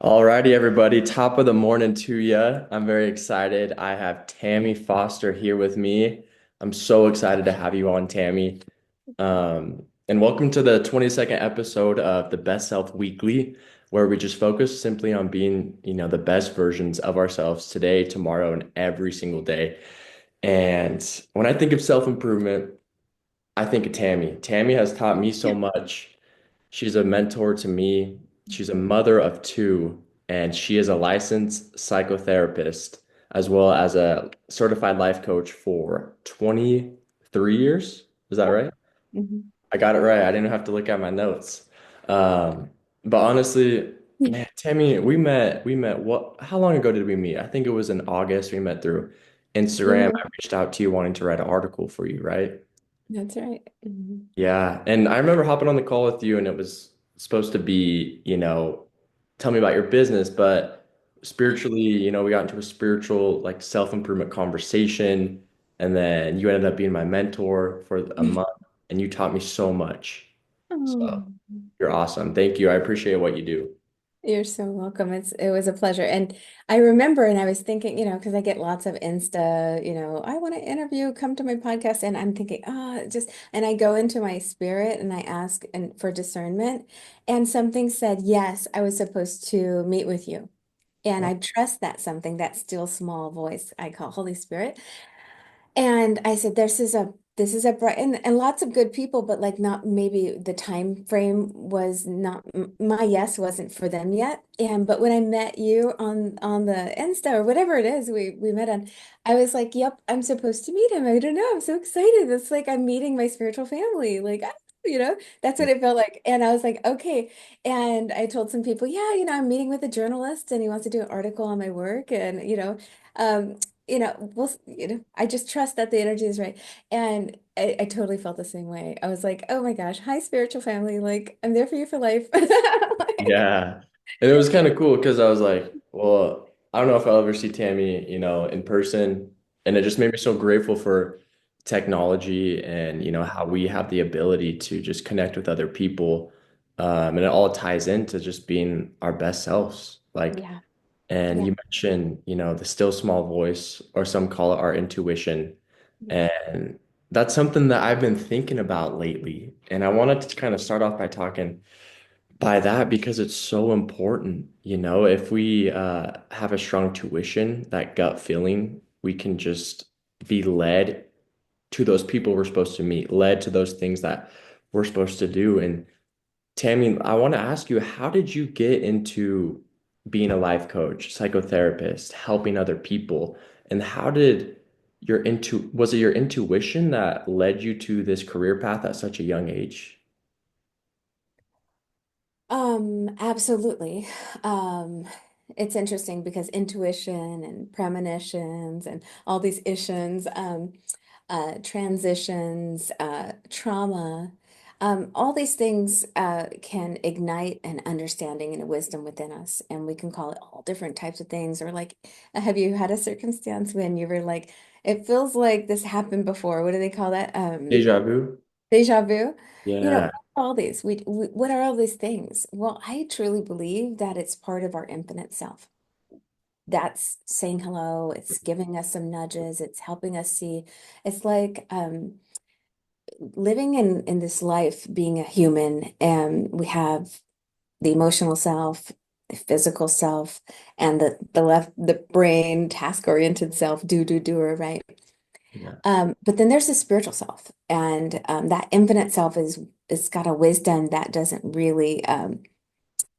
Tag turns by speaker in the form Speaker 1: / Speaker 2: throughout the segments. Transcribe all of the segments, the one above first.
Speaker 1: Alrighty, everybody. Top of the morning to you. I'm very excited. I have Tammy Foster here with me. I'm so excited to have you on, Tammy. And welcome to the 22nd episode of the Best Self Weekly, where we just focus simply on being, the best versions of ourselves today, tomorrow, and every single day. And when I think of self-improvement, I think of Tammy. Tammy has taught me so much. She's a mentor to me. She's a mother of two, and she is a licensed psychotherapist as well as a certified life coach for 23 years. Is that
Speaker 2: Yep.
Speaker 1: right?
Speaker 2: Mhm.
Speaker 1: I got it right. I didn't have to look at my notes. Um, but honestly, man, Tammy, we met how long ago did we meet? I think it was in August. We met through Instagram.
Speaker 2: Yeah,
Speaker 1: I reached out to you wanting to write an article for you, right?
Speaker 2: that's right.
Speaker 1: Yeah, and I remember hopping on the call with you, and it was supposed to be, tell me about your business, but spiritually, we got into a spiritual, like self-improvement conversation, and then you ended up being my mentor for a month, and you taught me so much.
Speaker 2: Oh,
Speaker 1: So you're awesome. Thank you. I appreciate what you do.
Speaker 2: you're so welcome. It was a pleasure. And I remember, and I was thinking, because I get lots of Insta, I want to interview, come to my podcast. And I'm thinking, and I go into my spirit and I ask and for discernment. And something said, yes, I was supposed to meet with you. And I trust that something, that still small voice I call Holy Spirit. And I said, this is a bright and lots of good people, but like not maybe the time frame was not my yes wasn't for them yet. And but when I met you on the Insta or whatever it is we met on, I was like, yep, I'm supposed to meet him. I don't know. I'm so excited. It's like I'm meeting my spiritual family. Like that's what it felt like. And I was like, okay. And I told some people, yeah, I'm meeting with a journalist and he wants to do an article on my work. And um, I just trust that the energy is right. And I totally felt the same way. I was like, oh my gosh, hi, spiritual family. Like, I'm there for you for life. Like,
Speaker 1: Yeah. And it was kind of cool because I was like, well, I don't know if I'll ever see Tammy, in person. And it just made me so grateful for technology and, how we have the ability to just connect with other people. And it all ties into just being our best selves. Like,
Speaker 2: yeah,
Speaker 1: and
Speaker 2: yeah,
Speaker 1: you mentioned, the still small voice, or some call it our intuition.
Speaker 2: yeah.
Speaker 1: And that's something that I've been thinking about lately. And I wanted to kind of start off by talking by that because it's so important. If we have a strong tuition, that gut feeling, we can just be led to those people we're supposed to meet, led to those things that we're supposed to do. And Tammy, I want to ask you, how did you get into being a life coach, psychotherapist, helping other people? And how did was it your intuition that led you to this career path at such a young age?
Speaker 2: Absolutely. Um, it's interesting because intuition and premonitions and all these issues, transitions, trauma, all these things can ignite an understanding and a wisdom within us. And we can call it all different types of things. Or like, have you had a circumstance when you were like, it feels like this happened before? What do they call that?
Speaker 1: Deja vu?
Speaker 2: Deja vu.
Speaker 1: Yeah.
Speaker 2: What are all these? What are all these things? Well, I truly believe that it's part of our infinite self. That's saying hello. It's giving us some nudges. It's helping us see. It's like living in this life, being a human, and we have the emotional self, the physical self, and the brain, task-oriented self, doer, right?
Speaker 1: Yeah.
Speaker 2: But then there's the spiritual self, and that infinite self is it's got a wisdom that doesn't really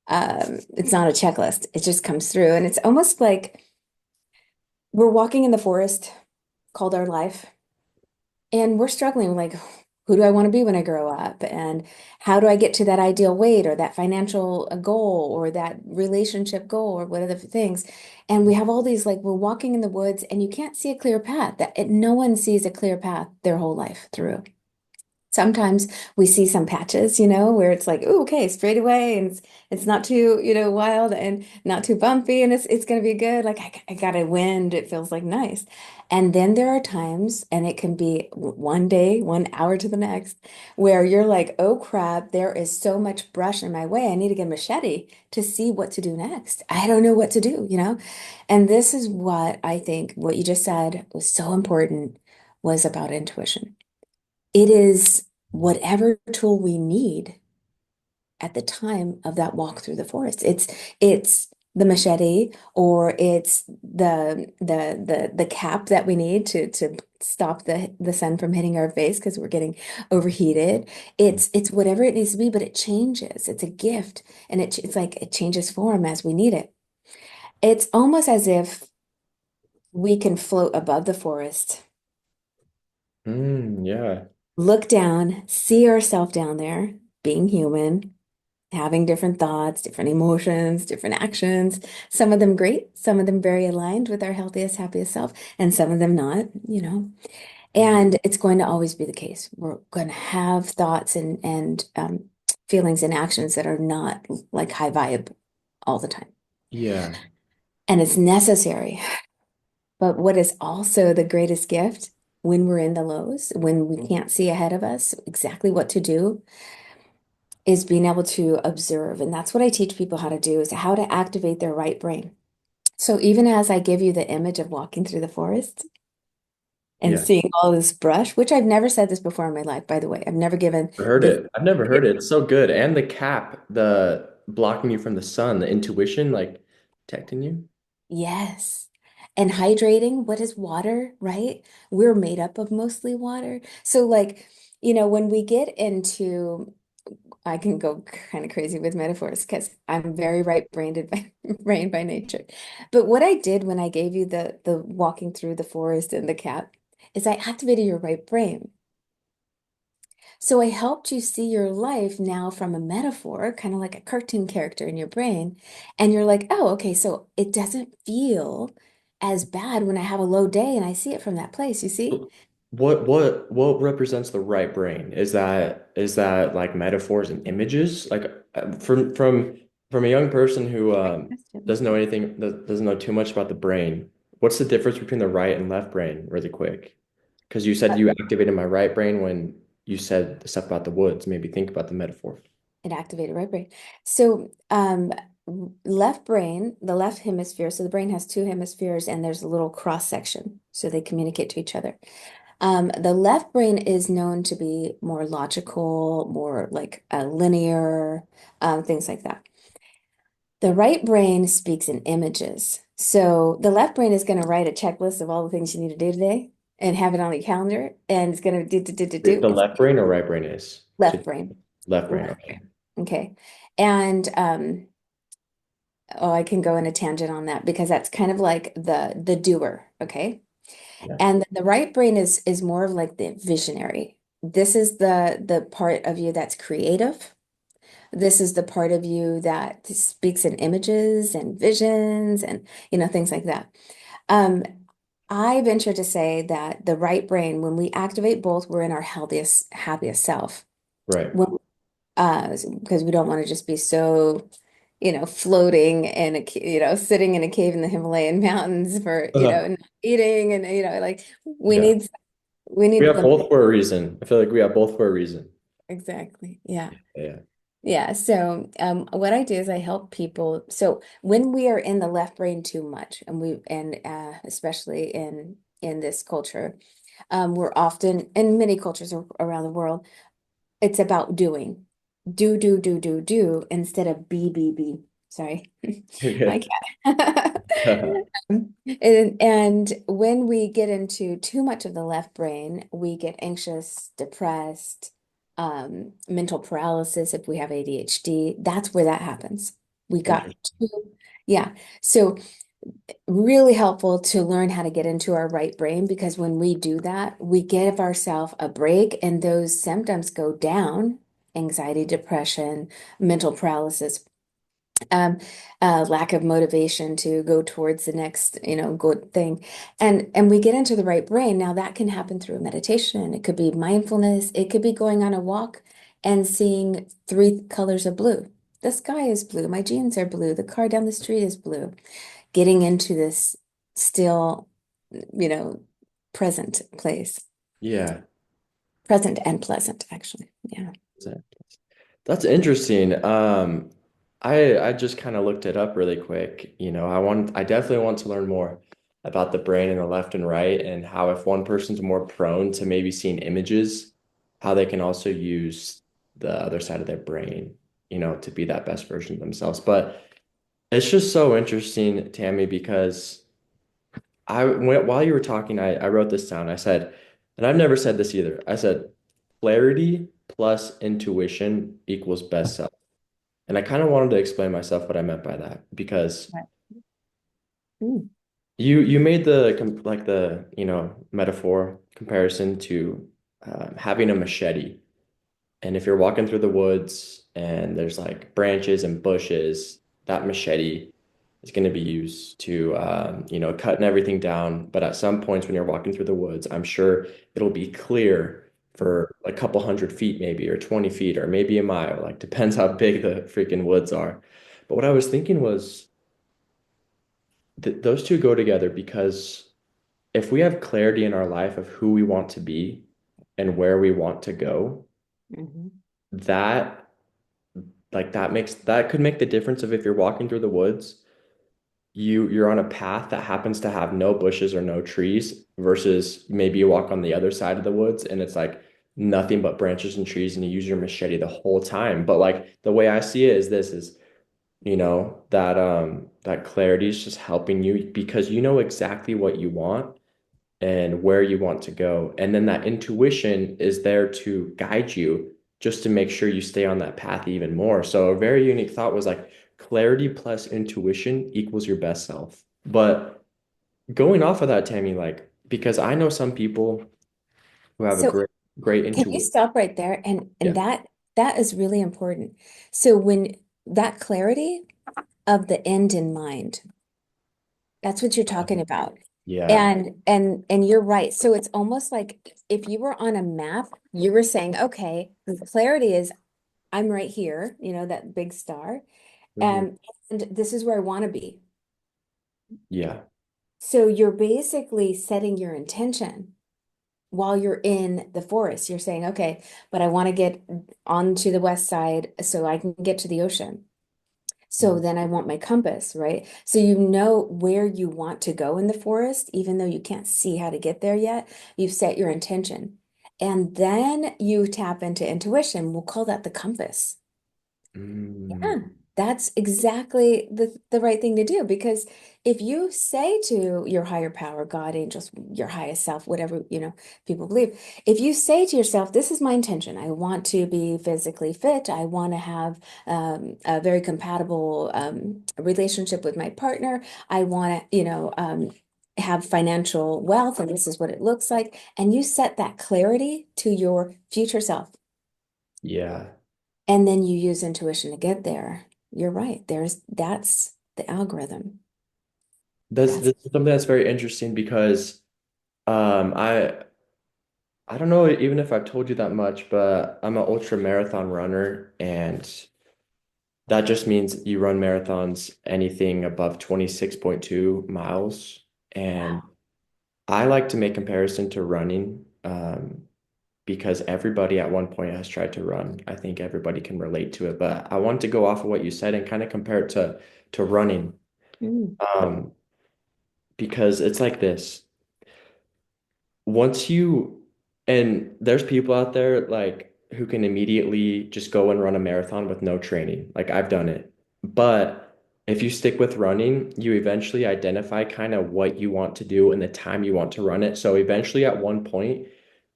Speaker 2: it's not a checklist. It just comes through, and it's almost like we're walking in the forest called our life, and we're struggling like, who do I want to be when I grow up? And how do I get to that ideal weight or that financial goal or that relationship goal or what other things? And we have all these like we're walking in the woods and you can't see a clear path. No one sees a clear path their whole life through. Sometimes we see some patches, you know, where it's like, oh, okay, straight away, and it's not too, you know, wild and not too bumpy, and it's gonna be good. Like I got a wind, it feels like nice. And then there are times, and it can be one day, 1 hour to the next, where you're like, oh crap, there is so much brush in my way. I need to get a machete to see what to do next. I don't know what to do, you know? And this is what I think what you just said was so important was about intuition. It is whatever tool we need at the time of that walk through the forest. It's the machete or it's the cap that we need to stop the sun from hitting our face because we're getting overheated. It's whatever it needs to be, but it changes. It's a gift and it's like it changes form as we need it. It's almost as if we can float above the forest,
Speaker 1: Yeah.
Speaker 2: look down, see ourselves down there, being human, having different thoughts, different emotions, different actions. Some of them great, some of them very aligned with our healthiest, happiest self, and some of them not, you know.
Speaker 1: Mm.
Speaker 2: And it's going to always be the case. We're going to have thoughts and feelings and actions that are not like high vibe all the time.
Speaker 1: Yeah.
Speaker 2: And it's necessary. But what is also the greatest gift when we're in the lows, when we can't see ahead of us exactly what to do, is being able to observe. And that's what I teach people how to do, is how to activate their right brain. So even as I give you the image of walking through the forest and
Speaker 1: Yeah.
Speaker 2: seeing all this brush, which I've never said this before in my life, by the way, I've never given
Speaker 1: Heard
Speaker 2: this.
Speaker 1: it. I've never heard it. It's so good. And the cap, the blocking you from the sun, the intuition, like protecting you.
Speaker 2: Yes. And hydrating, what is water, right? We're made up of mostly water. So like, you know, when we get into I can go kind of crazy with metaphors because I'm very right-brained by brain by nature. But what I did when I gave you the walking through the forest and the cat is I activated your right brain. So I helped you see your life now from a metaphor, kind of like a cartoon character in your brain. And you're like, oh, okay, so it doesn't feel as bad when I have a low day and I see it from that place, you see?
Speaker 1: What represents the right brain? Is that like metaphors and images? Like from a young person who
Speaker 2: Great question.
Speaker 1: doesn't know anything, doesn't know too much about the brain, what's the difference between the right and left brain, really quick? Because you said you activated my right brain when you said the stuff about the woods. Maybe think about the metaphor.
Speaker 2: It activated right brain. So, left brain, the left hemisphere, so the brain has two hemispheres and there's a little cross section, so they communicate to each other. The left brain is known to be more logical, more like linear, things like that. The right brain speaks in images. So the left brain is going to write a checklist of all the things you need to do today and have it on your calendar, and it's going to do.
Speaker 1: The
Speaker 2: It's
Speaker 1: left brain or right brain is
Speaker 2: left brain,
Speaker 1: left brain.
Speaker 2: left
Speaker 1: Okay.
Speaker 2: brain. Okay. And oh, I can go in a tangent on that because that's kind of like the doer, okay?
Speaker 1: Yeah.
Speaker 2: And the right brain is more of like the visionary. This is the part of you that's creative. This is the part of you that speaks in images and visions and things like that. Um, I venture to say that the right brain, when we activate both, we're in our healthiest, happiest self.
Speaker 1: Right.
Speaker 2: When because we don't want to just be so floating in a sitting in a cave in the Himalayan mountains for not eating and like we
Speaker 1: Yeah.
Speaker 2: need
Speaker 1: We have
Speaker 2: the
Speaker 1: both for a reason. I feel like we have both for a reason.
Speaker 2: exactly, yeah.
Speaker 1: Yeah.
Speaker 2: Yeah, so what I do is I help people. So when we are in the left brain too much, and especially in this culture, we're often in many cultures around the world, it's about doing, do instead of be. Sorry,
Speaker 1: You're
Speaker 2: my cat.
Speaker 1: good.
Speaker 2: And when we get into too much of the left brain, we get anxious, depressed, mental paralysis if we have ADHD. That's where that happens. We got
Speaker 1: Interesting.
Speaker 2: too, yeah. So really helpful to learn how to get into our right brain because when we do that, we give ourselves a break and those symptoms go down, anxiety, depression, mental paralysis. um, lack of motivation to go towards the next, good thing. And we get into the right brain. Now that can happen through meditation. It could be mindfulness. It could be going on a walk and seeing three colors of blue. The sky is blue. My jeans are blue. The car down the street is blue. Getting into this still, you know, present place.
Speaker 1: Yeah.
Speaker 2: Present and pleasant, actually. Yeah.
Speaker 1: That's interesting. I just kind of looked it up really quick. I definitely want to learn more about the brain and the left and right and how if one person's more prone to maybe seeing images, how they can also use the other side of their brain, to be that best version of themselves. But it's just so interesting, Tammy, because while you were talking, I wrote this down. I said, and I've never said this either. I said, clarity plus intuition equals best self. And I kind of wanted to explain myself what I meant by that because
Speaker 2: Right. Mm.
Speaker 1: you made the like the metaphor comparison to having a machete. And if you're walking through the woods and there's like branches and bushes, that machete is going to be used to, cutting everything down. But at some points when you're walking through the woods, I'm sure it'll be clear for a couple hundred feet, maybe, or 20 feet, or maybe a mile. Like, depends how big the freaking woods are. But what I was thinking was that those two go together because if we have clarity in our life of who we want to be and where we want to go,
Speaker 2: Mhm.
Speaker 1: that that could make the difference of if you're walking through the woods, you're on a path that happens to have no bushes or no trees versus maybe you walk on the other side of the woods and it's like nothing but branches and trees and you use your machete the whole time. But like the way I see it is this is, that clarity is just helping you because you know exactly what you want and where you want to go. And then that intuition is there to guide you just to make sure you stay on that path even more. So a very unique thought was like clarity plus intuition equals your best self. But going off of that, Tammy, like because I know some people who have a
Speaker 2: So
Speaker 1: great
Speaker 2: can you
Speaker 1: intuition.
Speaker 2: stop right there? And
Speaker 1: Yeah.
Speaker 2: that is really important. So when that clarity of the end in mind, that's what you're talking about.
Speaker 1: Yeah.
Speaker 2: And you're right. So it's almost like if you were on a map, you were saying, okay, the clarity is I'm right here, that big star.
Speaker 1: Mhm.
Speaker 2: Um, and this is where I want to be.
Speaker 1: Yeah.
Speaker 2: So you're basically setting your intention while you're in the forest. You're saying, okay, but I want to get onto the west side so I can get to the ocean. So
Speaker 1: Mhm.
Speaker 2: then I want my compass, right? So you know where you want to go in the forest, even though you can't see how to get there yet. You've set your intention. And then you tap into intuition. We'll call that the compass.
Speaker 1: Mm.
Speaker 2: Yeah, that's exactly the right thing to do because if you say to your higher power, God, angels, your highest self, whatever, people believe, if you say to yourself, this is my intention, I want to be physically fit, I want to have a very compatible relationship with my partner, I want to, have financial wealth, and this is what it looks like, and you set that clarity to your future self.
Speaker 1: Yeah.
Speaker 2: And then you use intuition to get there. You're right. That's the algorithm.
Speaker 1: This
Speaker 2: That's
Speaker 1: is something that's very interesting because um I I don't know even if I've told you that much, but I'm an ultra marathon runner, and that just means you run marathons anything above 26.2 miles. And
Speaker 2: wow.
Speaker 1: I like to make comparison to running because everybody at one point has tried to run. I think everybody can relate to it, but I want to go off of what you said and kind of compare it to running
Speaker 2: Mm,
Speaker 1: um, because it's like this. Once you and there's people out there like who can immediately just go and run a marathon with no training. Like I've done it. But if you stick with running, you eventually identify kind of what you want to do and the time you want to run it. So eventually at one point,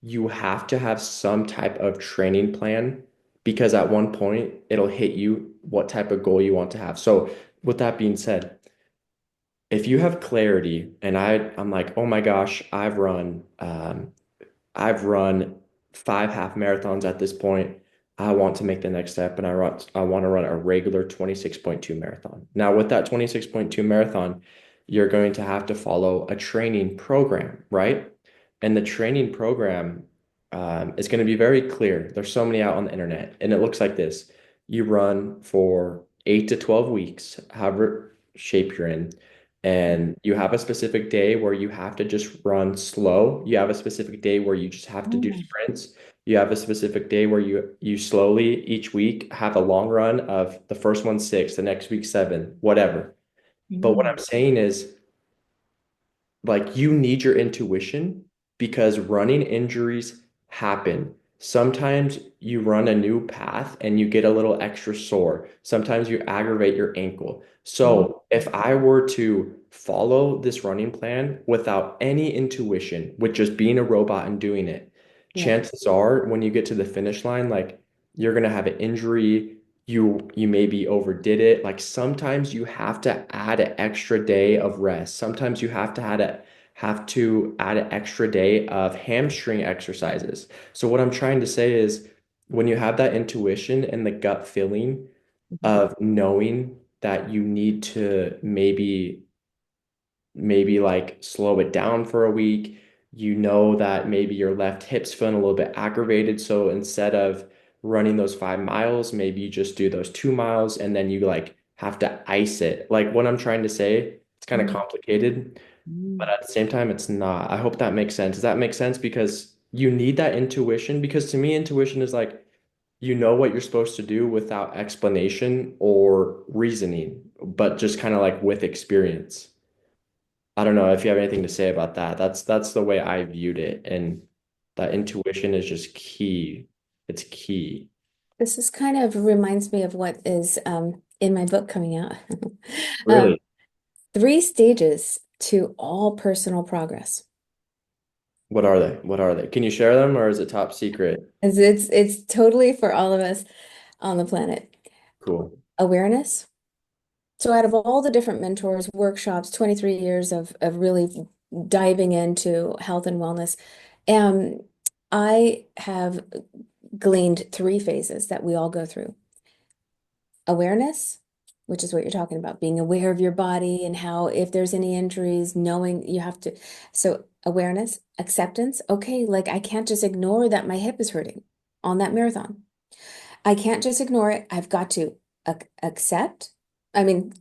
Speaker 1: you have to have some type of training plan because at one point it'll hit you what type of goal you want to have. So with that being said, if you have clarity and I'm like, oh my gosh, I've run 5 half marathons at this point. I want to make the next step and I want to run a regular 26.2 marathon. Now, with that 26.2 marathon, you're going to have to follow a training program, right? And the training program is going to be very clear. There's so many out on the internet, and it looks like this. You run for 8 to 12 weeks, however shape you're in, and you have a specific day where you have to just run slow. You have a specific day where you just have to do
Speaker 2: Oh,
Speaker 1: sprints. You have a specific day where you slowly each week have a long run of the first one 6, the next week 7, whatever. But what I'm
Speaker 2: mm,
Speaker 1: saying is like you need your intuition because running injuries happen. Sometimes you run a new path and you get a little extra sore. Sometimes you aggravate your ankle.
Speaker 2: mm,
Speaker 1: So if I were to follow this running plan without any intuition, with just being a robot and doing it,
Speaker 2: yeah.
Speaker 1: chances are when you get to the finish line, like you're gonna have an injury. You maybe overdid it. Like sometimes you have to add an extra day of rest. Sometimes you have to add an extra day of hamstring exercises. So what I'm trying to say is when you have that intuition and the gut feeling
Speaker 2: Mhm.
Speaker 1: of knowing that you need to maybe like slow it down for a week. You know that maybe your left hip's feeling a little bit aggravated. So instead of running those 5 miles, maybe you just do those 2 miles and then you like have to ice it. Like what I'm trying to say, it's kind of
Speaker 2: Mm,
Speaker 1: complicated, but
Speaker 2: mm.
Speaker 1: at the same time, it's not. I hope that makes sense. Does that make sense? Because you need that intuition. Because to me, intuition is like you know what you're supposed to do without explanation or reasoning, but just kind of like with experience. I don't know if you have anything to say about that. That's the way I viewed it, and that intuition is just key. It's key.
Speaker 2: This is kind of reminds me of what is in my book coming out. Um,
Speaker 1: Really,
Speaker 2: three stages to all personal progress.
Speaker 1: what are they? What are they? Can you share them, or is it top secret?
Speaker 2: It's totally for all of us on the planet.
Speaker 1: Cool.
Speaker 2: Awareness. So out of all the different mentors, workshops, 23 years of really diving into health and wellness, um, I have gleaned three phases that we all go through. Awareness, which is what you're talking about, being aware of your body and how if there's any injuries, knowing you have to. So awareness, acceptance. Okay, like I can't just ignore that my hip is hurting on that marathon. I can't just ignore it. I've got to accept,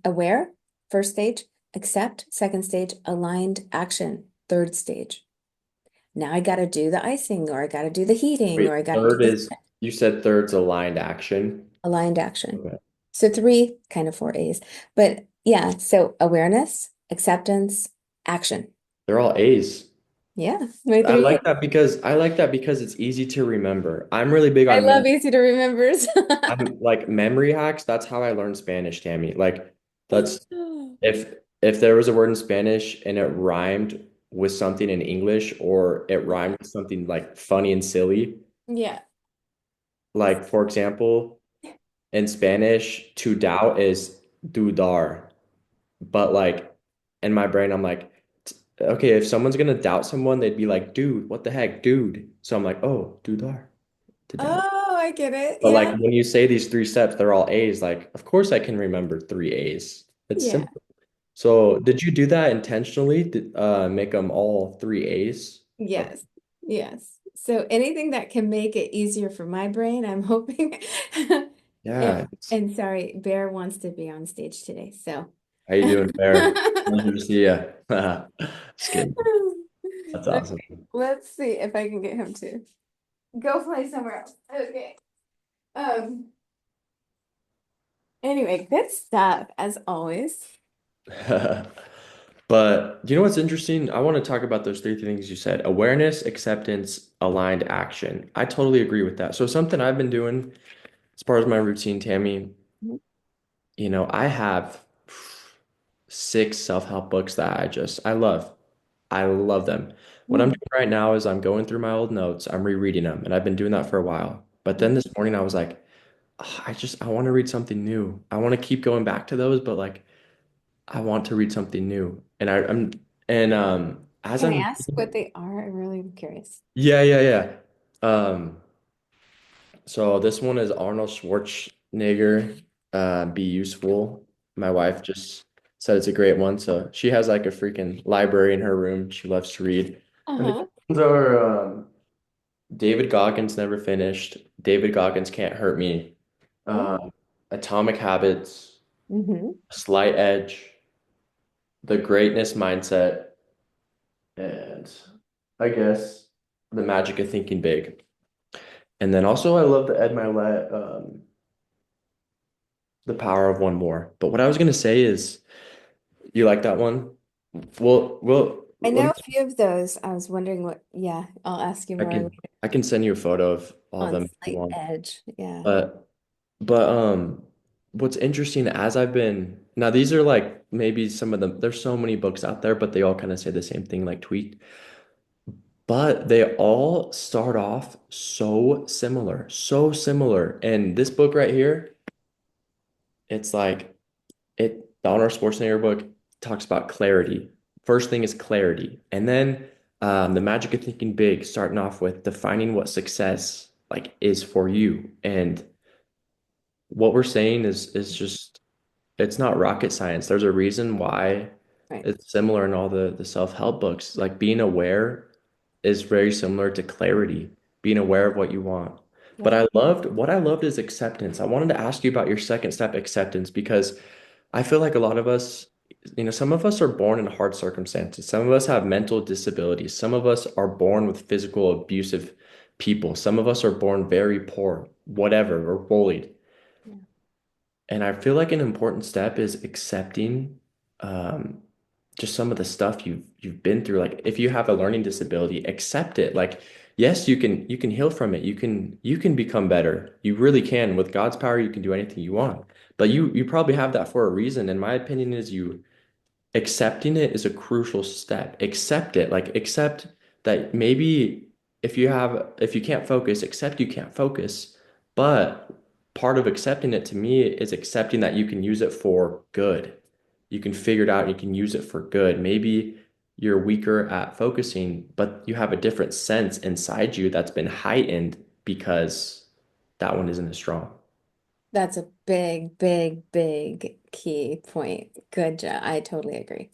Speaker 2: aware, first stage, accept, second stage, aligned action, third stage. Now I got to do the icing or I got to do the heating or
Speaker 1: Wait,
Speaker 2: I got to do
Speaker 1: third
Speaker 2: the
Speaker 1: is you said third's aligned action.
Speaker 2: aligned action.
Speaker 1: Okay.
Speaker 2: So three, kind of four A's. But yeah, so awareness, acceptance, action.
Speaker 1: They're all A's.
Speaker 2: Yeah, my
Speaker 1: I
Speaker 2: three
Speaker 1: like
Speaker 2: A's.
Speaker 1: that because it's easy to remember. I'm really big
Speaker 2: I
Speaker 1: on
Speaker 2: love
Speaker 1: memory.
Speaker 2: easy to remember.
Speaker 1: I'm like memory hacks. That's how I learned Spanish, Tammy. Like that's if there was a word in Spanish and it rhymed with something in English or it rhymed with something like funny and silly,
Speaker 2: Yeah.
Speaker 1: like for example, in Spanish, to doubt is dudar. But like in my brain, I'm like, okay, if someone's gonna doubt someone, they'd be like, dude, what the heck, dude? So I'm like, oh, dudar, to doubt.
Speaker 2: Oh, I get it.
Speaker 1: But like
Speaker 2: Yeah.
Speaker 1: when you say these 3 steps, they're all A's. Like, of course I can remember 3 A's. It's
Speaker 2: Yeah.
Speaker 1: simple. So did you do that intentionally? Make them all 3 A's? Okay.
Speaker 2: Yes. Yes. So anything that can make it easier for my brain, I'm hoping. And,
Speaker 1: Yeah.
Speaker 2: and sorry, Bear wants to be on stage today. So
Speaker 1: How you doing, Bear? Pleasure to see you. Just kidding. That's awesome.
Speaker 2: okay, let's see if I can get him to go play somewhere else. Okay. Um, anyway, good stuff as always.
Speaker 1: But do you know what's interesting? I want to talk about those 3 things you said: awareness, acceptance, aligned action. I totally agree with that. So something I've been doing as part of my routine, Tammy, I have 6 self-help books that I love. I love them. What I'm
Speaker 2: Hmm.
Speaker 1: doing right now is I'm going through my old notes, I'm rereading them, and I've been doing that for a while. But then this morning I was like, "Ah, I want to read something new. I want to keep going back to those, but like I want to read something new." And I'm and as
Speaker 2: Can I
Speaker 1: I'm
Speaker 2: ask what they are? I'm really curious.
Speaker 1: yeah, yeah, yeah. Um So this one is Arnold Schwarzenegger, Be Useful. My wife just said it's a great one. So she has like a freaking library in her room. She loves to read. And the
Speaker 2: Uh-huh.
Speaker 1: other ones are David Goggins Never Finished, David Goggins Can't Hurt Me,
Speaker 2: Oh.
Speaker 1: um, Atomic Habits,
Speaker 2: Hmm.
Speaker 1: Slight Edge, The Greatness Mindset, and I guess The Magic of Thinking Big. And then also I love the Ed Milet, The Power of One More. But what I was gonna say is, you like that one? Well,
Speaker 2: I
Speaker 1: let me.
Speaker 2: know a few of those. I was wondering what, yeah, I'll ask you
Speaker 1: I
Speaker 2: more
Speaker 1: can
Speaker 2: later
Speaker 1: I can send you a photo of all of
Speaker 2: on
Speaker 1: them if you
Speaker 2: Slight
Speaker 1: want.
Speaker 2: Edge. Yeah.
Speaker 1: But what's interesting as I've been now, these are like maybe some of them. There's so many books out there, but they all kind of say the same thing, like tweaked. But they all start off so similar, so similar. And this book right here, it's like the Arnold Schwarzenegger book talks about clarity. First thing is clarity, and then the magic of thinking big, starting off with defining what success like is for you. And what we're saying is just it's not rocket science. There's a reason why
Speaker 2: Right.
Speaker 1: it's similar in all the self-help books. Like being aware is very similar to clarity, being aware of what you want. But
Speaker 2: Yep.
Speaker 1: what I loved is acceptance. I wanted to ask you about your second step, acceptance, because I feel like a lot of us, some of us are born in hard circumstances. Some of us have mental disabilities. Some of us are born with physical abusive people. Some of us are born very poor, whatever, or bullied.
Speaker 2: Yeah.
Speaker 1: And I feel like an important step is accepting um, just some of the stuff you've been through. Like if you have a learning disability, accept it. Like yes, you can heal from it. You can become better. You really can. With God's power, you can do anything you want. But you probably have that for a reason. And my opinion is you accepting it is a crucial step. Accept it. Like accept that maybe if you can't focus, accept you can't focus. But part of accepting it to me is accepting that you can use it for good. You can figure it out and you can use it for good. Maybe you're weaker at focusing, but you have a different sense inside you that's been heightened because that one isn't as strong.
Speaker 2: That's a big, big, big key point. Good job. I totally agree.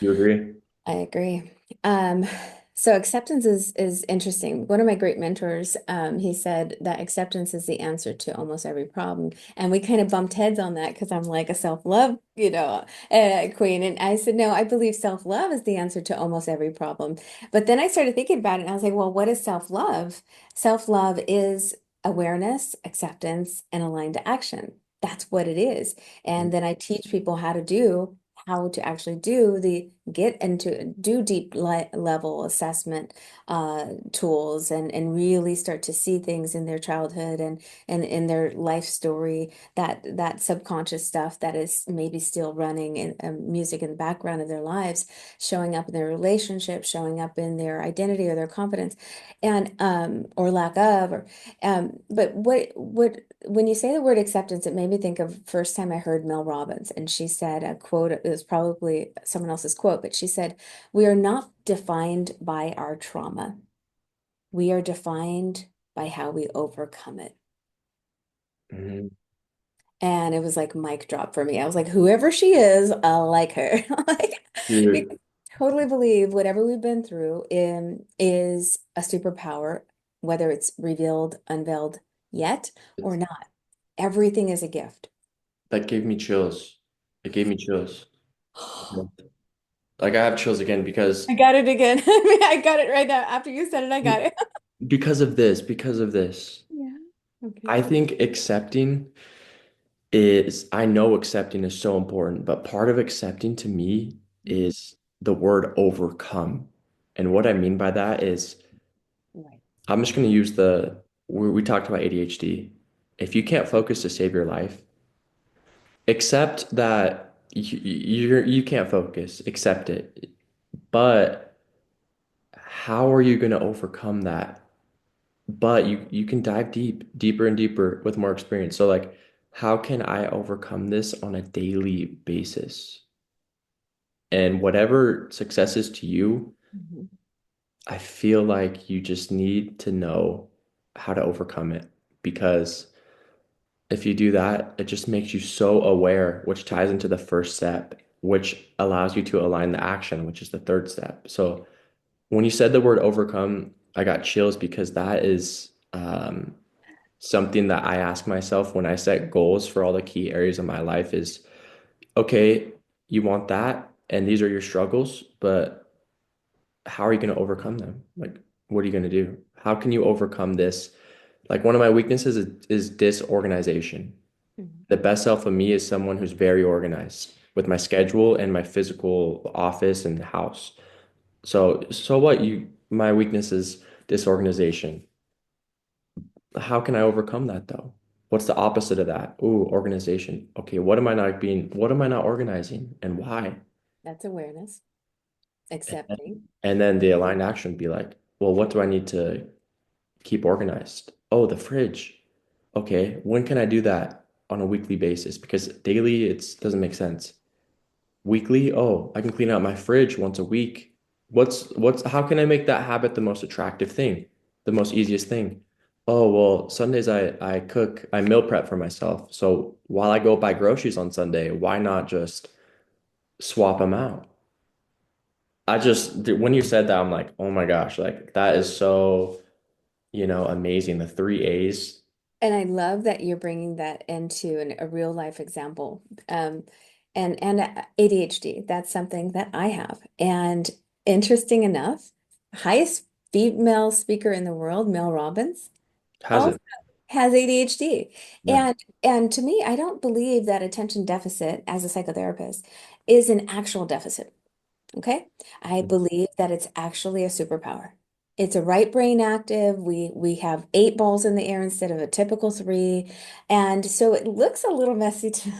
Speaker 1: You agree?
Speaker 2: I agree. Um, so acceptance is interesting. One of my great mentors, he said that acceptance is the answer to almost every problem. And we kind of bumped heads on that because I'm like a self-love, queen. And I said, no, I believe self-love is the answer to almost every problem. But then I started thinking about it and I was like, well, what is self-love? Self-love is awareness, acceptance, and aligned to action. That's what it is. And then I teach people how to actually do the get into do deep level assessment tools and really start to see things in their childhood and in their life story, that subconscious stuff that is maybe still running in music in the background of their lives, showing up in their relationship, showing up in their identity or their confidence, and or lack of, or but what when you say the word acceptance, it made me think of first time I heard Mel Robbins, and she said a quote, it was probably someone else's quote, but she said, "We are not defined by our trauma. We are defined by how we overcome it."
Speaker 1: Mhm.
Speaker 2: And it was like mic drop for me. I was like, whoever she is, I like her. Like,
Speaker 1: Dude,
Speaker 2: because I totally believe whatever we've been through is a superpower, whether it's revealed, unveiled yet or not. Everything is a gift.
Speaker 1: that gave me chills. It gave me chills. Like I have chills again
Speaker 2: I
Speaker 1: because
Speaker 2: got it again. I mean, I got it right now. After you said it, I got it.
Speaker 1: because of this.
Speaker 2: Yeah.
Speaker 1: I
Speaker 2: Okay.
Speaker 1: think accepting I know accepting is so important, but part of accepting to me is the word overcome. And what I mean by that is
Speaker 2: Right.
Speaker 1: I'm just going to use we talked about ADHD. If you can't focus to save your life, accept that you can't focus, accept it. But how are you going to overcome that? But you can dive deeper and deeper with more experience. So like, how can I overcome this on a daily basis? And whatever success is to you,
Speaker 2: Mhm.
Speaker 1: I feel like you just need to know how to overcome it. because if you do that, it just makes you so aware, which ties into the first step, which allows you to align the action, which is the third step. So when you said the word overcome, I got chills because that is something that I ask myself when I set goals for all the key areas of my life is, okay, you want that, and these are your struggles, but how are you going to overcome them? Like, what are you going to do? How can you overcome this? Like, one of my weaknesses is disorganization.
Speaker 2: Mhm.
Speaker 1: The best self of me is someone who's very organized with my schedule and my physical office and house. So what my weakness is disorganization. How can I overcome that though? What's the opposite of that? Ooh, organization. Okay, what am I not organizing and why?
Speaker 2: That's awareness,
Speaker 1: And
Speaker 2: accepting.
Speaker 1: then the aligned action would be like, well, what do I need to keep organized? Oh, the fridge. Okay, when can I do that on a weekly basis? Because daily it doesn't make sense. Weekly, oh, I can clean out my fridge once a week. How can I make that habit the most attractive thing, the most easiest thing? Oh, well, Sundays I meal prep for myself. So while I go buy groceries on Sunday, why not just swap them out? When you said that, I'm like, oh my gosh, like that is so, amazing. The three A's.
Speaker 2: And I love that you're bringing that into a real life example. Um, and ADHD, that's something that I have. And interesting enough, highest female speaker in the world, Mel Robbins,
Speaker 1: Has
Speaker 2: also
Speaker 1: it?
Speaker 2: has ADHD.
Speaker 1: Yeah.
Speaker 2: And to me, I don't believe that attention deficit as a psychotherapist is an actual deficit. Okay. I believe that it's actually a superpower. It's a right brain active. We have eight balls in the air instead of a typical three. And so it looks a little messy to,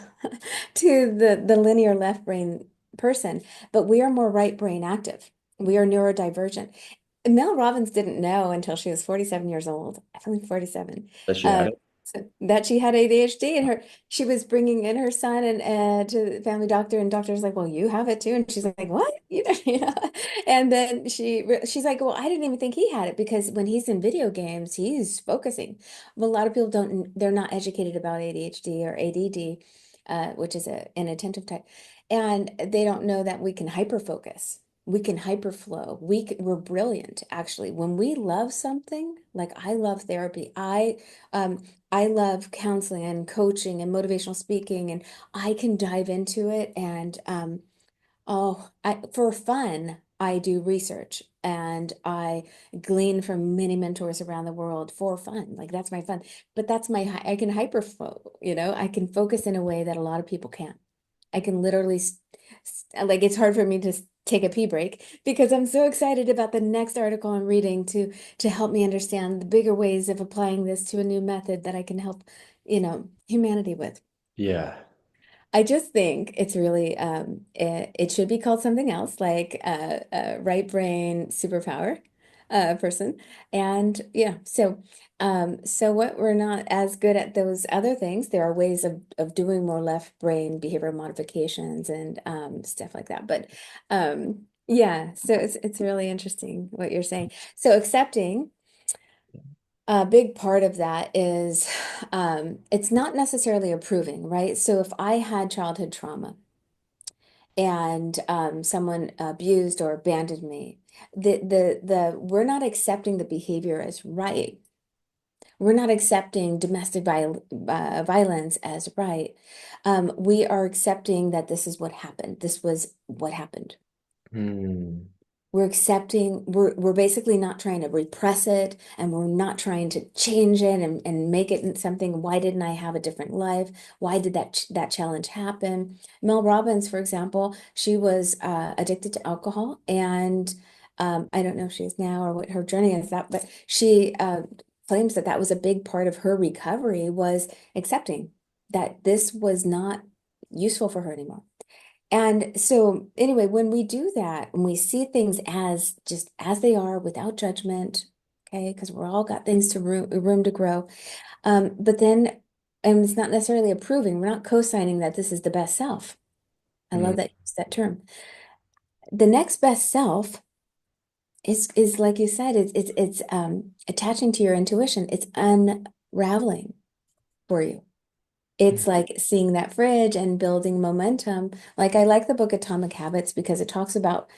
Speaker 2: to the linear left brain person, but we are more right brain active. We are neurodivergent. Mel Robbins didn't know until she was 47 years old, I believe 47,
Speaker 1: That she had
Speaker 2: uh,
Speaker 1: it?
Speaker 2: that she had ADHD, and she was bringing in her son and to the family doctor, and doctor's like, "Well, you have it too," and she's like, "What?" And then she's like, "Well, I didn't even think he had it because when he's in video games, he's focusing." Well, a lot of people don't, they're not educated about ADHD or ADD, which is an attentive type, and they don't know that we can hyper focus. We can hyperflow. We're brilliant, actually. When we love something, like I love therapy, I love counseling and coaching and motivational speaking, and I can dive into it. And for fun, I do research and I glean from many mentors around the world for fun. Like that's my fun. But I can hyperflow, I can focus in a way that a lot of people can't. I can literally, like, it's hard for me to take a pee break because I'm so excited about the next article I'm reading to help me understand the bigger ways of applying this to a new method that I can help, humanity with.
Speaker 1: Yeah.
Speaker 2: I just think it's really it should be called something else, like right brain superpower person. And yeah, so what, we're not as good at those other things. There are ways of doing more left brain behavior modifications and stuff like that. But yeah, so it's really interesting what you're saying. So accepting, a big part of that is it's not necessarily approving, right? So if I had childhood trauma and someone abused or abandoned me, the we're not accepting the behavior as right. We're not accepting violence as right. We are accepting that this is what happened. This was what happened.
Speaker 1: Hmm.
Speaker 2: We're basically not trying to repress it, and we're not trying to change it and make it into something. Why didn't I have a different life? Why did that challenge happen? Mel Robbins, for example, she was addicted to alcohol, and I don't know if she is now or what her journey is that, but she claims that that was a big part of her recovery, was accepting that this was not useful for her anymore. And so, anyway, when we do that, when we see things as just as they are without judgment, okay, because we're all got things to room to grow. But then, and it's not necessarily approving, we're not co-signing that this is the best self. I
Speaker 1: Hmm.
Speaker 2: love that you used that term. The next best self is like you said, it's attaching to your intuition. It's unraveling for you. It's like seeing that fridge and building momentum. Like I like the book Atomic Habits because it talks about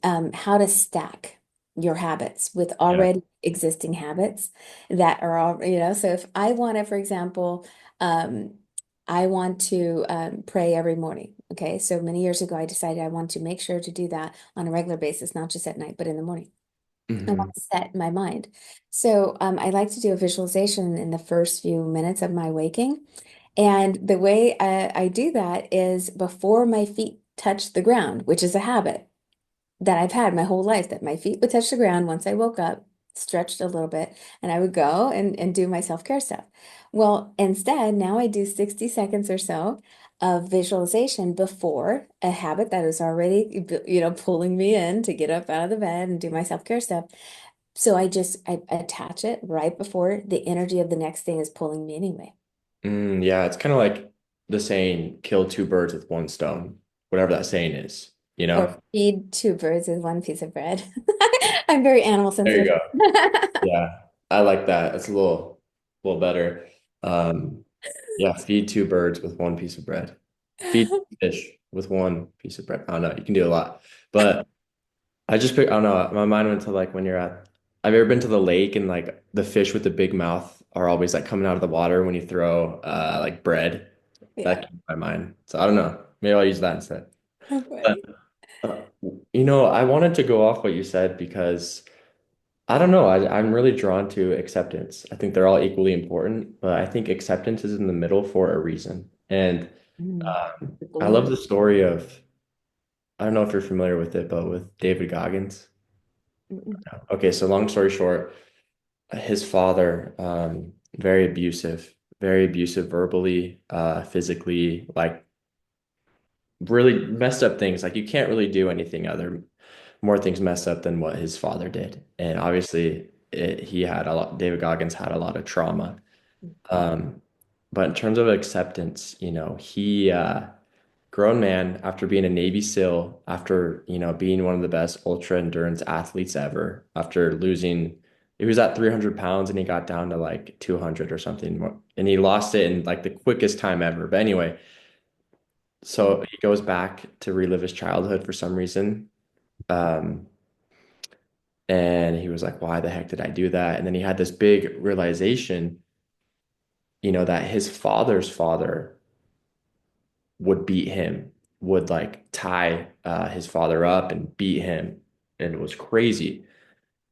Speaker 2: how to stack your habits with
Speaker 1: Yeah.
Speaker 2: already existing habits that are all, so if I want to, for example, um, I want to pray every morning. Okay. So many years ago, I decided I want to make sure to do that on a regular basis, not just at night, but in the morning. I
Speaker 1: Hmm.
Speaker 2: want to set my mind. So I like to do a visualization in the first few minutes of my waking. And the way I do that is before my feet touch the ground, which is a habit that I've had my whole life, that my feet would touch the ground once I woke up, stretched a little bit, and I would go and do my self-care stuff. Well, instead, now I do 60 seconds or so of visualization before a habit that is already, pulling me in to get up out of the bed and do my self-care stuff. So I attach it right before the energy of the next thing is pulling me anyway.
Speaker 1: Yeah, it's kind of like the saying, kill two birds with one stone, whatever that saying is, you
Speaker 2: Or
Speaker 1: know?
Speaker 2: feed two birds with one piece of bread. I'm very animal
Speaker 1: There you
Speaker 2: sensitive.
Speaker 1: go. Yeah, I like that. It's a little better. Um, yeah, feed two birds with one piece of bread. Feed fish with one piece of bread. I don't know. You can do a lot, but I don't know. My mind went to like when you're at. Have you ever been to the lake and like the fish with the big mouth are always like coming out of the water when you throw like bread? That
Speaker 2: Yeah.
Speaker 1: came to my mind. So I don't know. Maybe I'll use that instead.
Speaker 2: How
Speaker 1: But
Speaker 2: funny.
Speaker 1: uh, I wanted to go off what you said because I don't know. I'm really drawn to acceptance. I think they're all equally important, but I think acceptance is in the middle for a reason. And
Speaker 2: Mm.
Speaker 1: I love
Speaker 2: Glue.
Speaker 1: the story of, I don't know if you're familiar with it, but with David Goggins.
Speaker 2: Mm-mm.
Speaker 1: Okay, so long story short, his father, very abusive verbally, physically, like really messed up things. Like you can't really do anything more things messed up than what his father did. And obviously, he had a lot. David Goggins had a lot of trauma. Um, but in terms of acceptance, grown man after being a Navy SEAL, after being one of the best ultra endurance athletes ever, after losing, he was at 300 pounds and he got down to like 200 or something, and he lost it in like the quickest time ever. But anyway,
Speaker 2: Mm.
Speaker 1: so he goes back to relive his childhood for some reason. Um, and he was like, why the heck did I do that? And then he had this big realization, that his father's father would beat him, would like tie his father up and beat him. And it was crazy.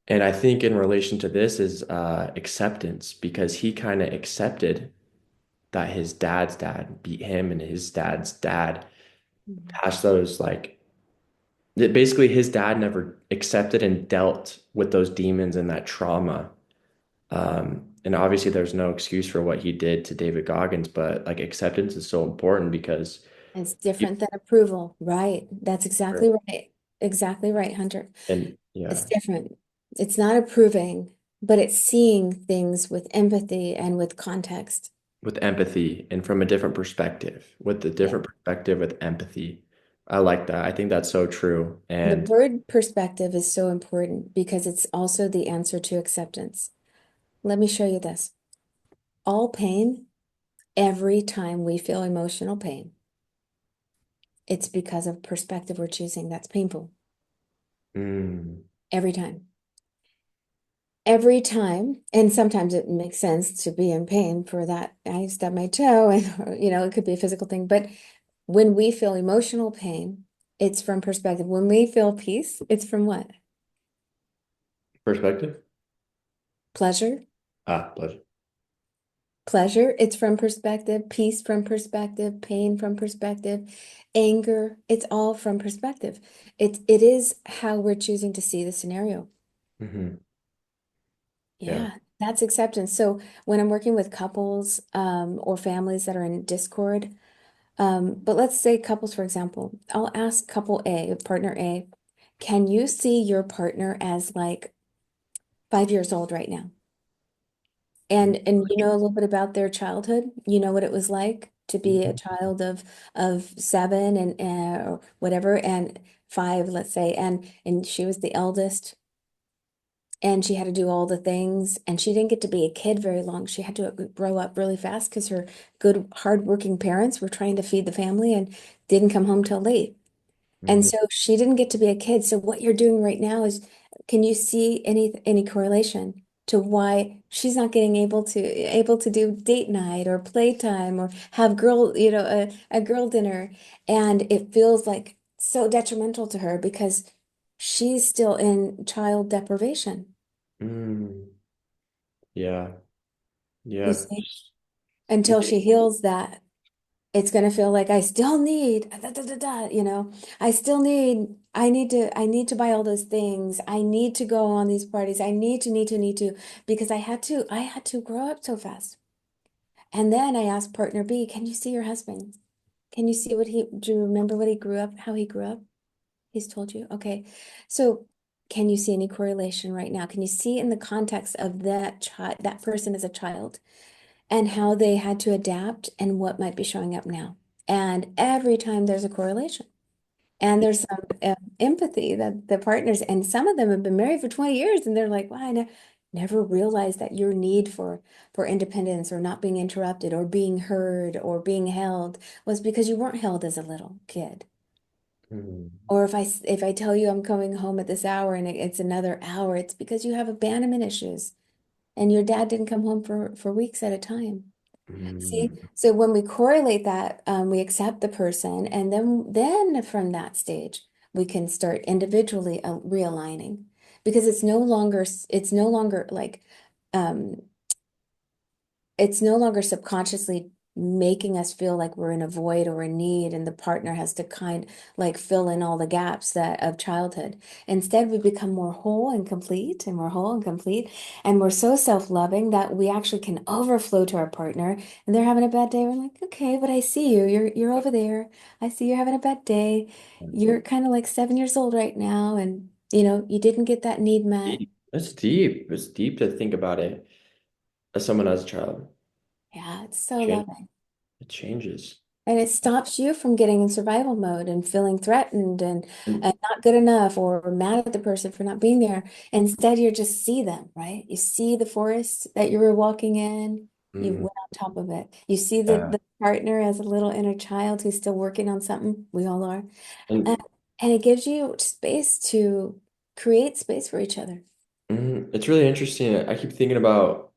Speaker 1: And I think in relation to this is acceptance because he kind of accepted that his dad's dad beat him and his dad's dad
Speaker 2: Mm.
Speaker 1: passed those like that basically his dad never accepted and dealt with those demons and that trauma. And obviously there's no excuse for what he did to David Goggins, but like acceptance is so important because
Speaker 2: It's different than approval. Right. That's exactly right. Exactly right, Hunter.
Speaker 1: and
Speaker 2: It's
Speaker 1: yeah,
Speaker 2: different. It's not approving, but it's seeing things with empathy and with context.
Speaker 1: with empathy and from a different perspective, with a
Speaker 2: Yeah.
Speaker 1: different perspective with empathy. I like that. I think that's so true.
Speaker 2: The
Speaker 1: And
Speaker 2: bird perspective is so important because it's also the answer to acceptance. Let me show you this. All pain, every time we feel emotional pain, it's because of perspective we're choosing. That's painful.
Speaker 1: mm,
Speaker 2: Every time. Every time. And sometimes it makes sense to be in pain for that. I stubbed my toe and, it could be a physical thing. But when we feel emotional pain, it's from perspective. When we feel peace, it's from what?
Speaker 1: perspective.
Speaker 2: Pleasure.
Speaker 1: Pleasure.
Speaker 2: Pleasure, it's from perspective. Peace from perspective. Pain from perspective. Anger, it's all from perspective. It is how we're choosing to see the scenario.
Speaker 1: Hmm. Yeah.
Speaker 2: Yeah, that's acceptance. So when I'm working with couples or families that are in discord, but let's say couples, for example, I'll ask couple A, partner A, can you see your partner as like 5 years old right now? And you know a little bit about their childhood. You know what it was like to be a
Speaker 1: Mhm.
Speaker 2: child of 7 and whatever and 5, let's say, and she was the eldest. and she had to do all the things, and she didn't get to be a kid very long. She had to grow up really fast because her good, hardworking parents were trying to feed the family and didn't come home till late. And
Speaker 1: Mhm.
Speaker 2: so she didn't get to be a kid. So what you're doing right now is, can you see any correlation to why she's not getting able to do date night or playtime or have a girl dinner, and it feels like so detrimental to her because she's still in child deprivation.
Speaker 1: Mm, yeah.
Speaker 2: You
Speaker 1: Yeah.
Speaker 2: see, until she heals that. It's going to feel like I still need I need to buy all those things. I need to go on these parties. I need to because I had to grow up so fast. And then I asked partner B, can you see your husband? Can you see do you remember what he grew up, how he grew up? He's told you. Okay. So can you see any correlation right now? Can you see in the context of that person as a child? And how they had to adapt and what might be showing up now. And every time there's a correlation. And there's some empathy that the partners, and some of them have been married for 20 years, and they're like, wow, never realized that your need for independence or not being interrupted or being heard or being held was because you weren't held as a little kid.
Speaker 1: Mm,
Speaker 2: Or if I tell you I'm coming home at this hour and it's another hour, it's because you have abandonment issues and your dad didn't come home for weeks at a time. See,
Speaker 1: mm,
Speaker 2: so when we correlate that, we accept the person, and then from that stage, we can start individually realigning because it's no longer like um, it's no longer subconsciously making us feel like we're in a void or a need and the partner has to kind like fill in all the gaps that of childhood. Instead, we become more whole and complete and we're whole and complete and we're so self-loving that we actually can overflow to our partner and they're having a bad day. We're like, okay, but I see you. You're over there. I see you're having a bad day. You're kind of like 7 years old right now and you didn't get that need met.
Speaker 1: deep. That's deep. It's deep to think about it as someone as a child.
Speaker 2: Yeah, it's so
Speaker 1: Change.
Speaker 2: loving.
Speaker 1: It changes.
Speaker 2: And it stops you from getting in survival mode and feeling threatened
Speaker 1: And
Speaker 2: and not good enough or mad at the person for not being there. Instead, you just see them, right? You see the forest that you were walking in, you
Speaker 1: mm,
Speaker 2: went on top of it. You see
Speaker 1: yeah.
Speaker 2: the partner as a little inner child who's still working on something. We all are. And,
Speaker 1: And
Speaker 2: and it gives you space to create space for each other.
Speaker 1: it's really interesting. I keep thinking about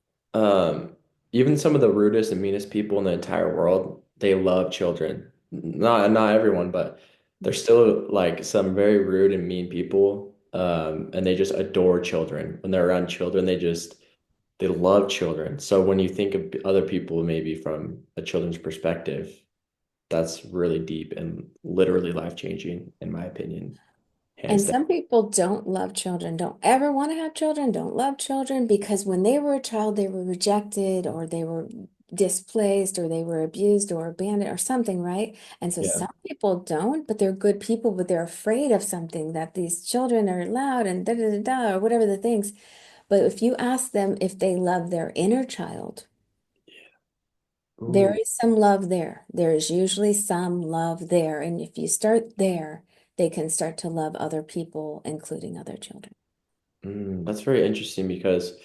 Speaker 1: even some of the rudest and meanest people in the entire world, they love children. Not everyone, but there's still like some very rude and mean people. And they just adore children. When they're around children, they love children. So when you think of other people maybe from a children's perspective, that's really deep and literally life-changing, in my opinion,
Speaker 2: And
Speaker 1: hands down.
Speaker 2: some people don't love children, don't ever want to have children, don't love children because when they were a child, they were rejected or they were displaced or they were abused or abandoned or something, right? And so
Speaker 1: Yeah.
Speaker 2: some people don't, but they're good people, but they're afraid of something that these children are loud and da da da da or whatever the things. But if you ask them if they love their inner child, there
Speaker 1: Ooh.
Speaker 2: is some love there. There is usually some love there. And if you start there, they can start to love other people, including other children.
Speaker 1: That's very interesting because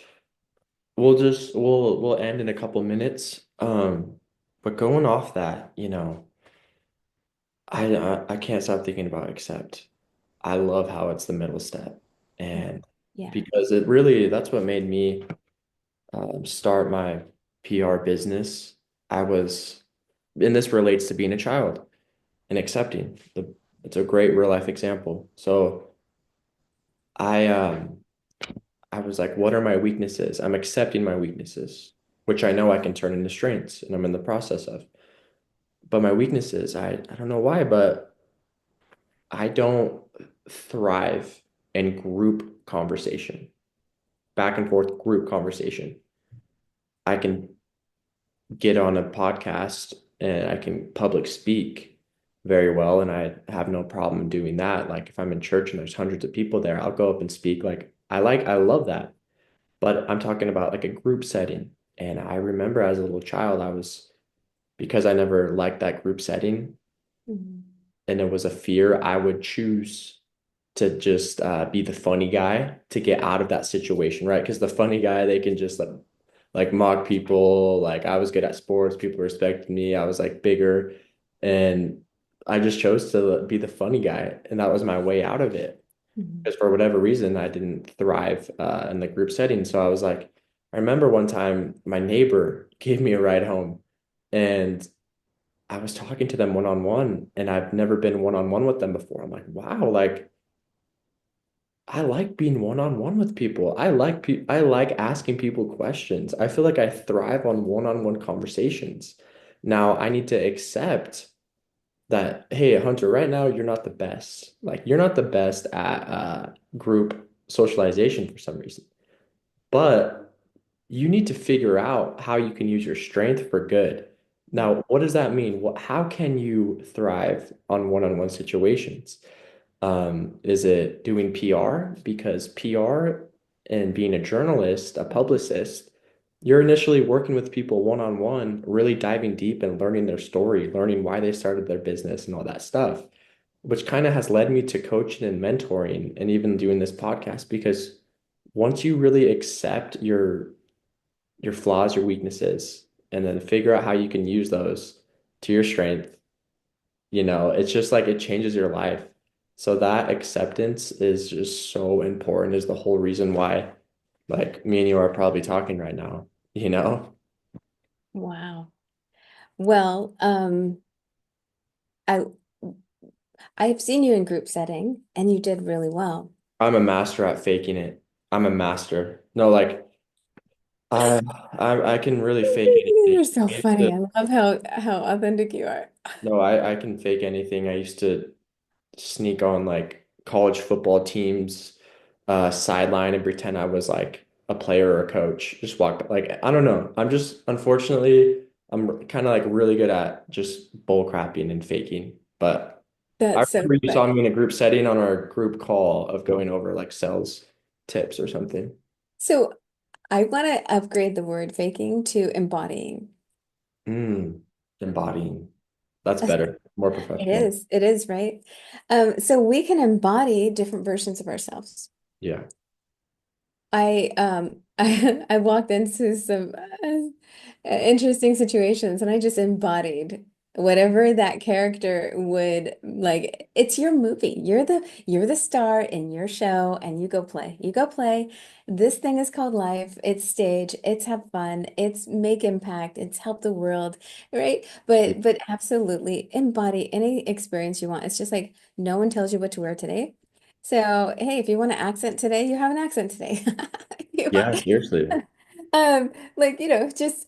Speaker 1: we'll end in a couple minutes. But going off that, I can't stop thinking about accept. I love how it's the middle step,
Speaker 2: Mm.
Speaker 1: and
Speaker 2: Yeah.
Speaker 1: because it really that's what made me start my PR business. I was, and this relates to being a child and accepting. It's a great real life example. So I I was like, what are my weaknesses? I'm accepting my weaknesses, which I know I can turn into strengths, and I'm in the process of. But my weaknesses, I don't know why, but I don't thrive in group conversation, back and forth group conversation. I can get on a podcast and I can public speak very well, and I have no problem doing that. Like if I'm in church and there's hundreds of people there, I'll go up and speak. I love that. But I'm talking about like a group setting. And I remember as a little child, because I never liked that group setting
Speaker 2: Mhm.
Speaker 1: and it was a fear, I would choose. to just be the funny guy to get out of that situation, right? Because the funny guy, they can just like mock people. Like I was good at sports, people respected me. I was like bigger, and I just chose to be the funny guy, and that was my way out of it.
Speaker 2: Mhm.
Speaker 1: Because for whatever reason, I didn't thrive in the group setting. So I was like, I remember one time my neighbor gave me a ride home, and I was talking to them one on one, and I've never been one on one with them before. I'm like, wow, like I like being one on one with people. I like asking people questions. I feel like I thrive on one on one conversations. Now I need to accept that, hey, Hunter, right now you're not the best. Like you're not the best at group socialization for some reason. But you need to figure out how you can use your strength for good. Now, what does that mean? How can you thrive on one-on-one situations? Is it doing PR? Because PR and being a journalist, a publicist, you're initially working with people one-on-one, really diving deep and learning their story, learning why they started their business and all that stuff, which kind of has led me to coaching and mentoring and even doing this podcast because once you really accept your flaws, your weaknesses, and then figure out how you can use those to your strength, it's just like it changes your life. So that acceptance is just so important, is the whole reason why, like, me and you are probably talking right now, you know?
Speaker 2: Wow. Well, I I've seen you in group setting and you did really well.
Speaker 1: I'm a master at faking it. I'm a master. No, like, I I can really fake anything.
Speaker 2: You're so
Speaker 1: I used
Speaker 2: funny.
Speaker 1: to,
Speaker 2: I love how authentic you are.
Speaker 1: no, I can fake anything. I used to sneak on like college football teams sideline and pretend I was like a player or a coach. Just walk like I don't know. I'm just unfortunately I'm kind of like really good at just bull crapping and faking. But I
Speaker 2: That's so
Speaker 1: remember you saw
Speaker 2: funny.
Speaker 1: me in a group setting on our group call of going over like sales tips or something.
Speaker 2: So I want to upgrade the word faking to embodying.
Speaker 1: Mm, embodying. That's better, more professional.
Speaker 2: It is, right? So we can embody different versions of ourselves.
Speaker 1: Yeah.
Speaker 2: I walked into some interesting situations and I just embodied whatever that character would like. It's your movie. You're the star in your show and you go play. You go play. This thing is called life. It's stage. It's have fun. It's make impact. It's help the world, right? But absolutely embody any experience you want. It's just like no one tells you what to wear today. So, hey, if you want an accent today, you have an accent today. You
Speaker 1: Yeah, seriously.
Speaker 2: want, like, just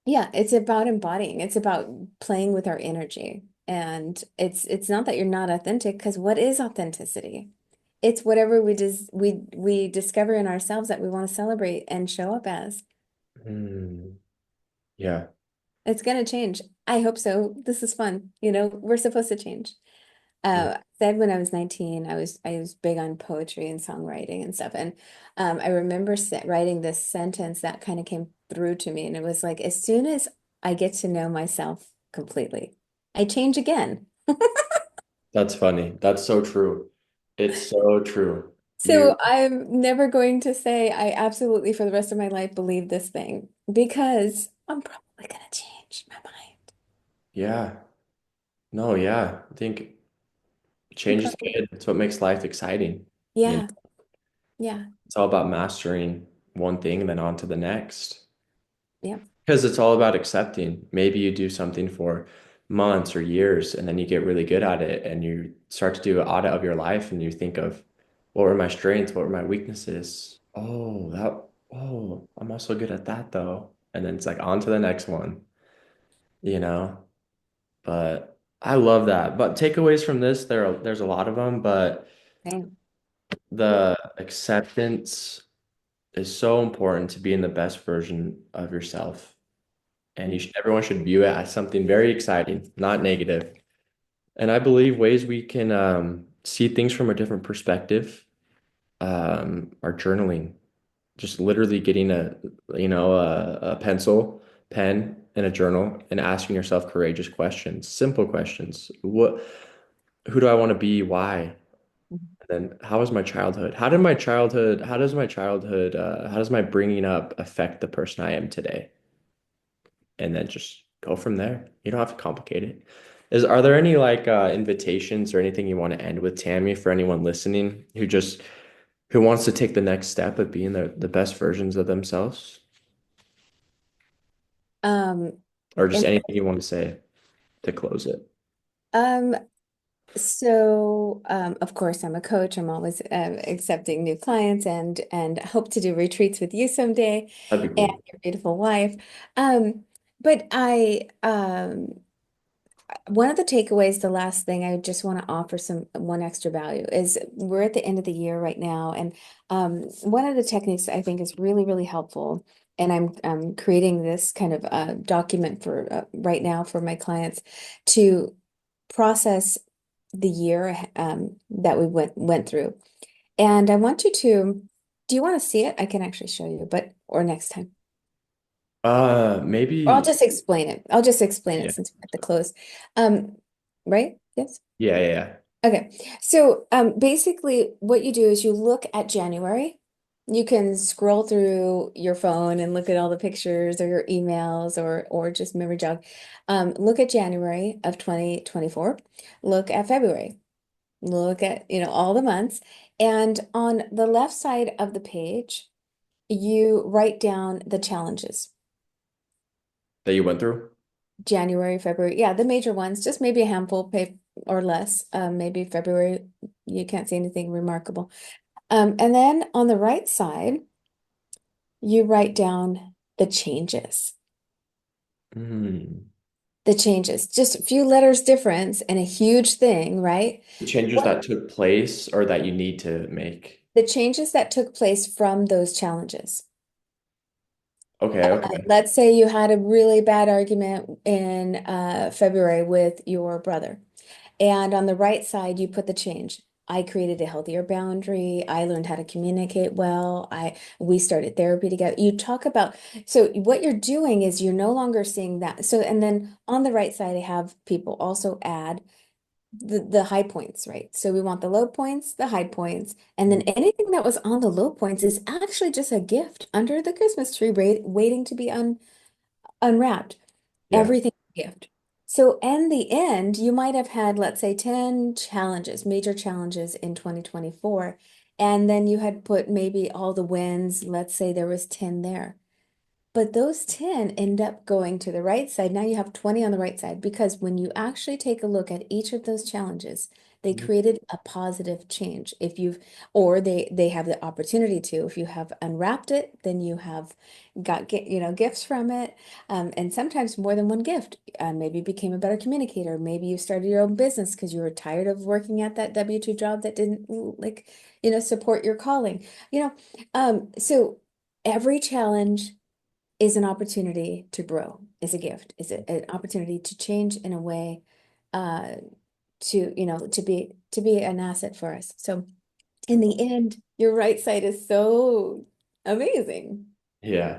Speaker 2: yeah, it's about embodying. It's about playing with our energy. And it's not that you're not authentic, because what is authenticity? It's whatever we discover in ourselves that we want to celebrate and show up as.
Speaker 1: Mm, yeah.
Speaker 2: It's gonna change. I hope so. This is fun. We're supposed to change.
Speaker 1: Yeah.
Speaker 2: Said when I was 19, I was big on poetry and songwriting and stuff. And I remember writing this sentence that kind of came through to me. And it was like, as soon as I get to know myself completely, I change again.
Speaker 1: That's funny. That's so true. It's so true. You,
Speaker 2: So I'm never going to say I absolutely for the rest of my life believe this thing because I'm probably gonna change my mind.
Speaker 1: yeah. No, yeah. I think
Speaker 2: I'm
Speaker 1: change is
Speaker 2: probably,
Speaker 1: good. It's what makes life exciting. You know,
Speaker 2: yeah, yeah,
Speaker 1: it's all about mastering one thing and then on to the next.
Speaker 2: yeah.
Speaker 1: Because it's all about accepting. Maybe you do something for months or years and then you get really good at it and you start to do an audit of your life and you think of what were my strengths, what were my weaknesses? Oh, I'm also good at that though. And then it's like on to the next one, you know? But I love that. But takeaways from this, there's a lot of them, but
Speaker 2: Same.
Speaker 1: the acceptance is so important to being the best version of yourself. And everyone should view it as something very exciting, not negative. And I believe ways we can see things from a different perspective are journaling, just literally getting a pencil, pen, and a journal and asking yourself courageous questions, simple questions. Who do I want to be? Why? then how was my childhood? How does my bringing up affect the person I am today? And then just go from there. You don't have to complicate it. Are there any like invitations or anything you want to end with, Tammy, for anyone listening who wants to take the next step of being the best versions of themselves?
Speaker 2: Um,
Speaker 1: Or just
Speaker 2: and
Speaker 1: anything you want to say to close it?
Speaker 2: um, of course, I'm a coach. I'm always accepting new clients and hope to do retreats with you someday
Speaker 1: That'd be
Speaker 2: and
Speaker 1: cool.
Speaker 2: your beautiful wife. Um, but one of the takeaways, the last thing I just want to offer some one extra value is we're at the end of the year right now, and one of the techniques I think is really, really helpful, and I'm creating this kind of document for right now for my clients to process the year that we went through. And I want you to, do you want to see it? I can actually show you, but or next time. Or I'll
Speaker 1: Maybe.
Speaker 2: just explain it. I'll just explain it
Speaker 1: Yeah.
Speaker 2: since we're at the close. Um, right? Yes.
Speaker 1: Yeah, yeah, yeah.
Speaker 2: Okay. So basically what you do is you look at January. You can scroll through your phone and look at all the pictures or your emails or just memory jog. Look at January of 2024. Look at February. Look at, all the months. And on the left side of the page, you write down the challenges.
Speaker 1: That you went through?
Speaker 2: January, February, yeah, the major ones, just maybe a handful, pay or less. Maybe February, you can't see anything remarkable. And then on the right side, you write down the changes.
Speaker 1: Hmm.
Speaker 2: The changes, just a few letters difference and a huge thing, right?
Speaker 1: The changes
Speaker 2: What
Speaker 1: that took place or that you need to make.
Speaker 2: the changes that took place from those challenges.
Speaker 1: Okay, okay.
Speaker 2: Let's say you had a really bad argument in February with your brother. And on the right side, you put the change. I created a healthier boundary. I learned how to communicate well. We started therapy together. You talk about, so what you're doing is you're no longer seeing that. So, and then on the right side, I have people also add the high points, right? So we want the low points, the high points, and then anything that was on the low points is actually just a gift under the Christmas tree, waiting to be unwrapped.
Speaker 1: Yeah.
Speaker 2: Everything is a gift. So in the end, you might have had, let's say, 10 challenges, major challenges in 2024. And then you had put maybe all the wins, let's say there was 10 there. But those 10 end up going to the right side. Now you have 20 on the right side because when you actually take a look at each of those challenges, they created a positive change. If you've, or they have the opportunity to, if you have unwrapped it, then you have gifts from it. And sometimes more than one gift. Maybe you became a better communicator. Maybe you started your own business because you were tired of working at that W-2 job that didn't like, support your calling. So every challenge is an opportunity to grow, is a gift, is it an opportunity to change in a way uh to be an asset for us. So in the end, your right side is so amazing.
Speaker 1: Yeah.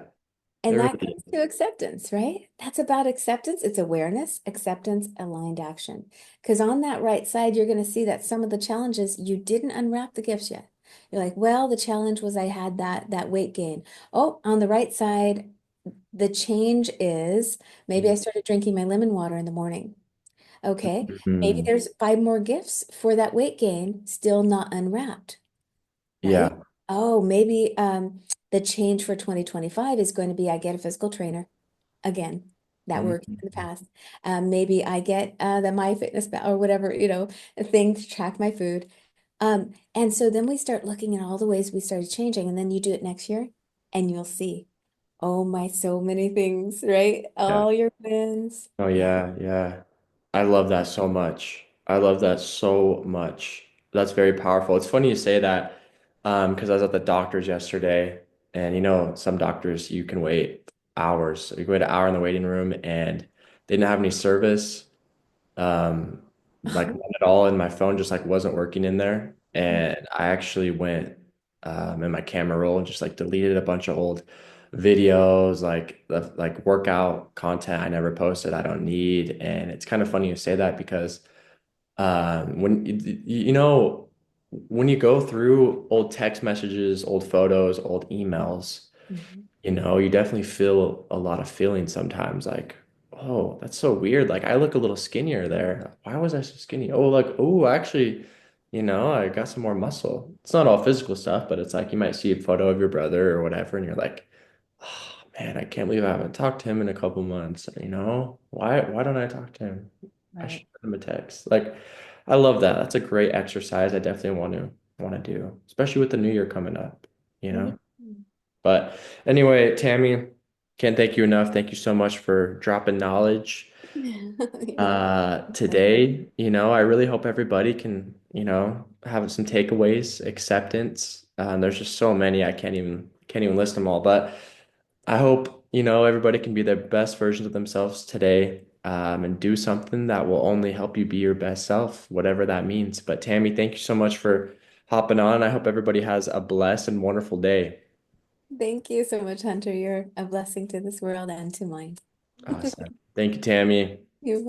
Speaker 1: It
Speaker 2: And that
Speaker 1: really
Speaker 2: comes to acceptance, right? That's about acceptance. It's awareness, acceptance, aligned action. Because on that right side, you're going to see that some of the challenges you didn't unwrap the gifts yet. You're like, well, the challenge was I had that weight gain. Oh, on the right side, the change is maybe I started drinking my lemon water in the morning. Okay, maybe
Speaker 1: Mhm.
Speaker 2: there's 5 more gifts for that weight gain still not unwrapped, right?
Speaker 1: Yeah.
Speaker 2: Oh, maybe the change for 2025 is going to be I get a physical trainer again. That worked in the
Speaker 1: Mhm.
Speaker 2: past. Maybe I get the MyFitnessPal or whatever, a thing to track my food. And so then we start looking at all the ways we started changing, and then you do it next year, and you'll see. Oh my, so many things, right?
Speaker 1: Yeah.
Speaker 2: All your wins.
Speaker 1: Oh
Speaker 2: Yeah.
Speaker 1: yeah, yeah. I love that so much. I love that so much. That's very powerful. It's funny you say that, because I was at the doctor's yesterday, and some doctors you can wait hours. You can wait an hour in the waiting room, and they didn't have any service, um, like none at all, and my phone just like wasn't working in there. And I actually went in my camera roll and just like deleted a bunch of old videos, like like workout content I never posted, I don't need. And it's kind of funny you say that because when you know. when you go through old text messages, old photos, old emails,
Speaker 2: Mhm.
Speaker 1: you definitely feel a lot of feelings sometimes. Like, oh, that's so weird. Like, I look a little skinnier there. Why was I so skinny? Oh, like, oh, actually, I got some more muscle. It's not all physical stuff, but it's like you might see a photo of your brother or whatever, and you're like, oh, man, I can't believe I haven't talked to him in a couple months. Why don't I talk to him? I
Speaker 2: Right.
Speaker 1: should send him a text. Like, I love that. That's a great exercise. I definitely want to do, especially with the new year coming up, you know?
Speaker 2: Mhm.
Speaker 1: But anyway, Tammy, can't thank you enough. Thank you so much for dropping knowledge
Speaker 2: You're welcome.
Speaker 1: today. I really hope everybody can, have some takeaways, acceptance. There's just so many I can't even list them all. But I hope, everybody can be their best versions of themselves today, and do something that will only help you be your best self, whatever that means. But Tammy, thank you so much for hopping on. I hope everybody has a blessed and wonderful day.
Speaker 2: Thank you so much, Hunter. You're a blessing to this world and to mine.
Speaker 1: Awesome. Thank you, Tammy.
Speaker 2: You're